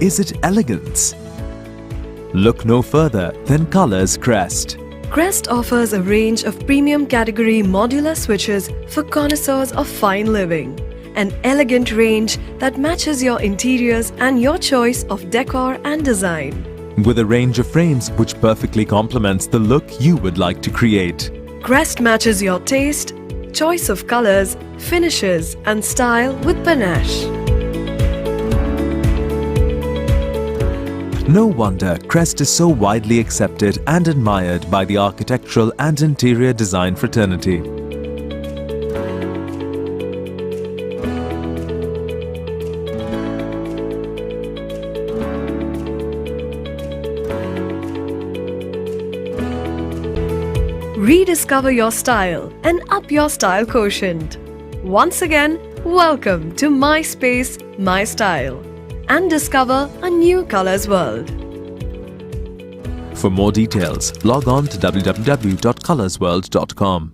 is it elegance? Look no further than Kolors Krest. Krest offers a range of premium category modular switches for connoisseurs of fine living. An elegant range that matches your interiors and your choice of decor and design. With a range of frames which perfectly complements the look you would like to create. Krest matches your taste, choice of colors, finishes and style with panache. No wonder Krest is so widely accepted and admired by the architectural and interior design fraternity. Rediscover your style and up your style quotient. Once again, welcome to My Space, My Style, and discover a new Kolors world. For more details, log on to www.kolorsworld.com.